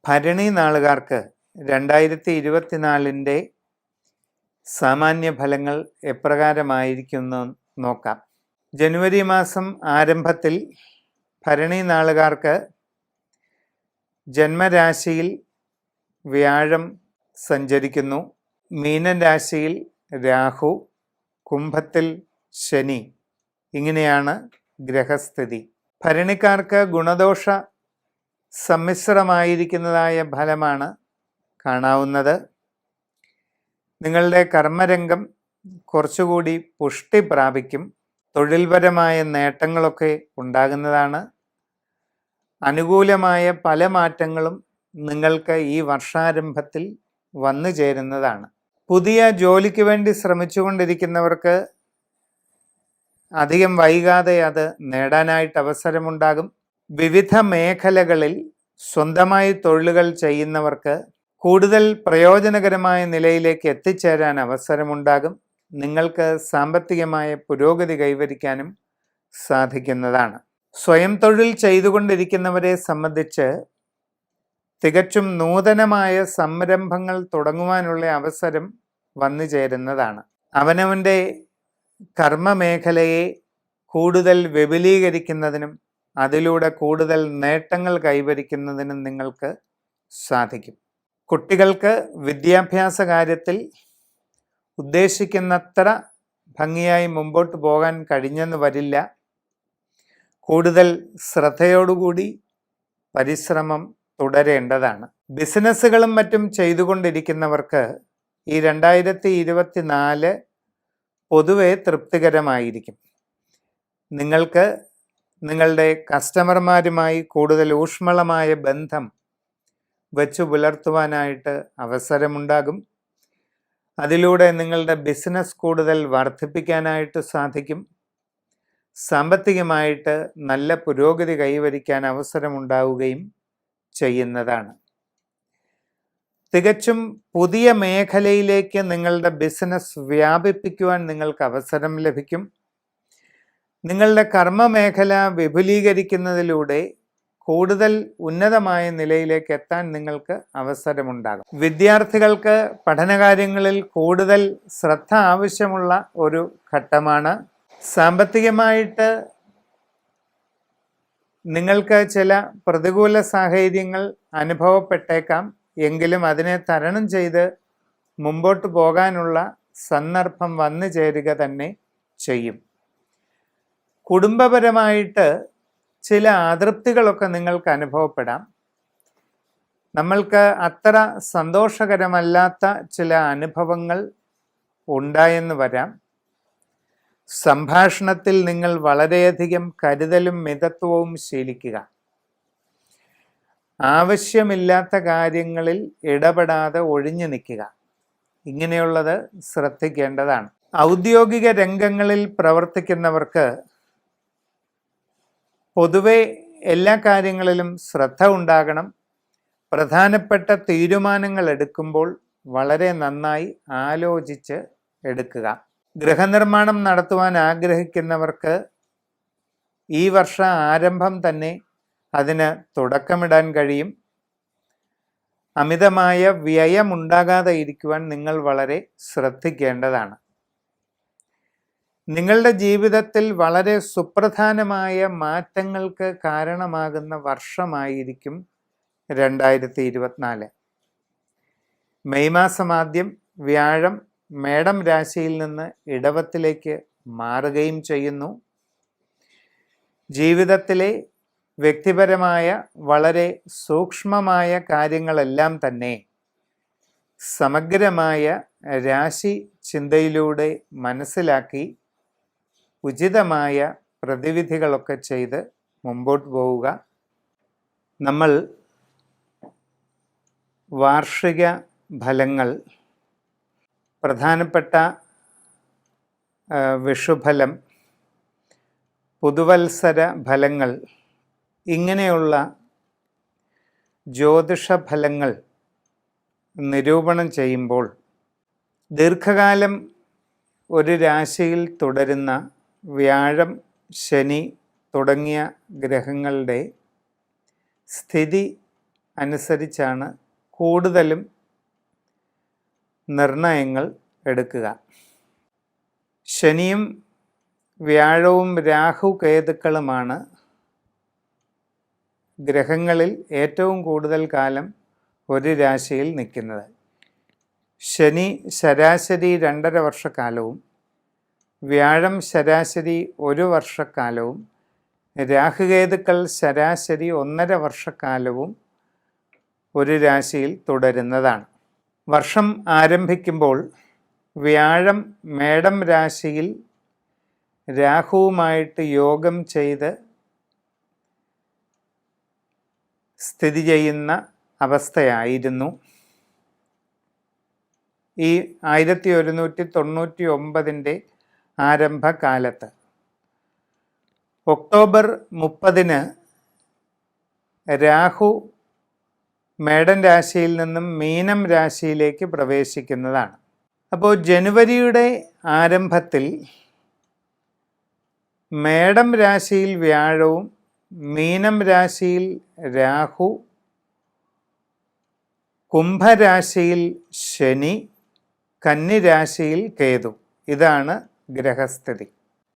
ഭരണി നാളുകാർക്ക് 2024 സാമാന്യ ഫലങ്ങൾ എപ്രകാരമായിരിക്കുമെന്ന് നോക്കാം. ജനുവരി മാസം ആരംഭത്തിൽ ഭരണി നാളുകാർക്ക് ജന്മരാശിയിൽ വ്യാഴം സഞ്ചരിക്കുന്നു. മീനൻ രാശിയിൽ രാഹു, കുംഭത്തിൽ ശനി. ഇങ്ങനെയാണ് ഗ്രഹസ്ഥിതി. ഭരണിക്കാർക്ക് ഗുണദോഷ സമ്മിശ്രമായിരിക്കുന്നതായ ഫലമാണ് കാണാവുന്നത്. നിങ്ങളുടെ കർമ്മരംഗം കുറച്ചുകൂടി പുഷ്ടി പ്രാപിക്കും. തൊഴിൽപരമായ നേട്ടങ്ങളൊക്കെ ഉണ്ടാകുന്നതാണ്. അനുകൂലമായ പല മാറ്റങ്ങളും നിങ്ങൾക്ക് ഈ വർഷാരംഭത്തിൽ വന്നു ചേരുന്നതാണ്. പുതിയ ജോലിക്ക് വേണ്ടി ശ്രമിച്ചുകൊണ്ടിരിക്കുന്നവർക്ക് അധികം വൈകാതെ അത് നേടാനായിട്ട് അവസരമുണ്ടാകും. വിവിധ മേഖലകളിൽ സ്വന്തമായി തൊഴിലുകൾ ചെയ്യുന്നവർക്ക് കൂടുതൽ പ്രയോജനകരമായ നിലയിലേക്ക് എത്തിച്ചേരാൻ അവസരമുണ്ടാകും. നിങ്ങൾക്ക് സാമ്പത്തികമായ പുരോഗതി കൈവരിക്കാനും സാധിക്കുന്നതാണ്. സ്വയം തൊഴിൽ ചെയ്തുകൊണ്ടിരിക്കുന്നവരെ സംബന്ധിച്ച് തികച്ചും നൂതനമായ സംരംഭങ്ങൾ തുടങ്ങുവാനുള്ള അവസരം വന്നു ചേരുന്നതാണ്. അവനവൻ്റെ കർമ്മമേഖലയെ കൂടുതൽ വിപുലീകരിക്കുന്നതിനും അതിലൂടെ കൂടുതൽ നേട്ടങ്ങൾ കൈവരിക്കുന്നതിനും നിങ്ങൾക്ക് സാധിക്കും. കുട്ടികൾക്ക് വിദ്യാഭ്യാസ കാര്യത്തിൽ ഉദ്ദേശിക്കുന്നത്ര ഭംഗിയായി മുമ്പോട്ട് പോകാൻ കഴിഞ്ഞെന്ന് വരില്ല. കൂടുതൽ ശ്രദ്ധയോടുകൂടി പരിശ്രമം തുടരേണ്ടതാണ്. ബിസിനസ്സുകളും മറ്റും ചെയ്തുകൊണ്ടിരിക്കുന്നവർക്ക് ഈ 2024 പൊതുവെ തൃപ്തികരമായിരിക്കും. നിങ്ങൾക്ക് നിങ്ങളുടെ കസ്റ്റമർമാരുമായി കൂടുതൽ ഊഷ്മളമായ ബന്ധം വച്ചു പുലർത്തുവാനായിട്ട് അവസരമുണ്ടാകും. അതിലൂടെ നിങ്ങളുടെ ബിസിനസ് കൂടുതൽ വർദ്ധിപ്പിക്കാനായിട്ട് സാധിക്കും. സാമ്പത്തികമായിട്ട് നല്ല പുരോഗതി കൈവരിക്കാൻ അവസരമുണ്ടാവുകയും ചെയ്യുന്നതാണ്. തികച്ചും പുതിയ മേഖലയിലേക്ക് നിങ്ങളുടെ ബിസിനസ് വ്യാപിപ്പിക്കുവാൻ നിങ്ങൾക്ക് അവസരം ലഭിക്കും. നിങ്ങളുടെ കർമ്മമേഖല വിപുലീകരിക്കുന്നതിലൂടെ കൂടുതൽ ഉന്നതമായ നിലയിലേക്ക് എത്താൻ നിങ്ങൾക്ക് അവസരമുണ്ടാകും. വിദ്യാർത്ഥികൾക്ക് പഠനകാര്യങ്ങളിൽ കൂടുതൽ ശ്രദ്ധ ആവശ്യമുള്ള ഒരു ഘട്ടമാണ്. സാമ്പത്തികമായിട്ട് നിങ്ങൾക്ക് ചില പ്രതികൂല സാഹചര്യങ്ങൾ അനുഭവപ്പെട്ടേക്കാം. എങ്കിലും അതിനെ തരണം ചെയ്ത് മുമ്പോട്ട് പോകാനുള്ള സന്ദർഭം വന്നു ചേരുക തന്നെ ചെയ്യും. കുടുംബപരമായിട്ട് ചില അതൃപ്തികളൊക്കെ നിങ്ങൾക്ക് അനുഭവപ്പെടാം. നമ്മൾക്ക് അത്ര സന്തോഷകരമല്ലാത്ത ചില അനുഭവങ്ങൾ ഉണ്ടായെന്ന് വരാം. സംഭാഷണത്തിൽ നിങ്ങൾ വളരെയധികം കരുതലും മിതത്വവും ശീലിക്കുക. ആവശ്യമില്ലാത്ത കാര്യങ്ങളിൽ ഇടപെടാതെ ഒഴിഞ്ഞു നിൽക്കുക. ഇങ്ങനെയുള്ളത് ശ്രദ്ധിക്കേണ്ടതാണ്. ഔദ്യോഗിക രംഗങ്ങളിൽ പ്രവർത്തിക്കുന്നവർക്ക് പൊതുവെ എല്ലാ കാര്യങ്ങളിലും ശ്രദ്ധ ഉണ്ടാകണം. പ്രധാനപ്പെട്ട തീരുമാനങ്ങൾ എടുക്കുമ്പോൾ വളരെ നന്നായി ആലോചിച്ച് എടുക്കുക. ഗൃഹനിർമ്മാണം നടത്തുവാൻ ആഗ്രഹിക്കുന്നവർക്ക് ഈ വർഷ ആരംഭം തന്നെ അതിന് തുടക്കമിടാൻ കഴിയും. അമിതമായ വ്യയമുണ്ടാകാതെ ഇരിക്കുവാൻ നിങ്ങൾ വളരെ ശ്രദ്ധിക്കേണ്ടതാണ്. നിങ്ങളുടെ ജീവിതത്തിൽ വളരെ സുപ്രധാനമായ മാറ്റങ്ങൾക്ക് കാരണമാകുന്ന വർഷമായിരിക്കും 2024. മെയ് മാസം ആദ്യം വ്യാഴം മേടം രാശിയിൽ നിന്ന് ഇടവത്തിലേക്ക് മാറുകയും ചെയ്യുന്നു. ജീവിതത്തിലെ വ്യക്തിപരമായ വളരെ സൂക്ഷ്മമായ കാര്യങ്ങളെല്ലാം തന്നെ സമഗ്രമായ രാശി ചിന്തയിലൂടെ മനസ്സിലാക്കി ഉചിതമായ പ്രതിവിധികളൊക്കെ ചെയ്ത് മുമ്പോട്ട് പോവുക. നമ്മൾ വാർഷിക ഫലങ്ങൾ, പ്രധാനപ്പെട്ട വിഷുഫലം, പുതുവത്സര ഫലങ്ങൾ, ഇങ്ങനെയുള്ള ജ്യോതിഷ ഫലങ്ങൾ നിരൂപണം ചെയ്യുമ്പോൾ ദീർഘകാലം ഒരു രാശിയിൽ തുടരുന്ന വ്യാഴം, ശനി തുടങ്ങിയ ഗ്രഹങ്ങളുടെ സ്ഥിതി അനുസരിച്ചാണ് കൂടുതലും നിർണയങ്ങൾ എടുക്കുക. ശനിയും വ്യാഴവും രാഹു കേതുക്കളുമാണ് ഗ്രഹങ്ങളിൽ ഏറ്റവും കൂടുതൽ കാലം ഒരു രാശിയിൽ നിൽക്കുന്നത്. ശനി ശരാശരി 2.5 വർഷക്കാലവും വ്യാഴം ശരാശരി 1 വർഷക്കാലവും രാഹുകേതുക്കൾ ശരാശരി 1.5 വർഷക്കാലവും ഒരു രാശിയിൽ തുടരുന്നതാണ്. വർഷം ആരംഭിക്കുമ്പോൾ വ്യാഴം മേടം രാശിയിൽ രാഹുവുമായിട്ട് യോഗം ചെയ്ത് സ്ഥിതി ചെയ്യുന്ന അവസ്ഥയായിരുന്നു ഈ 1199 ആരംഭകാലത്ത്. ഒക്ടോബർ 30 രാഹു മേടൻ രാശിയിൽ നിന്നും മീനം രാശിയിലേക്ക് പ്രവേശിക്കുന്നതാണ്. അപ്പോൾ ജനുവരിയുടെ ആരംഭത്തിൽ മേടം രാശിയിൽ വ്യാഴവും മീനം രാശിയിൽ രാഹു, കുംഭരാശിയിൽ ശനി, കന്നി രാശിയിൽ കേതു. ഇതാണ് ഗ്രഹസ്ഥിതി.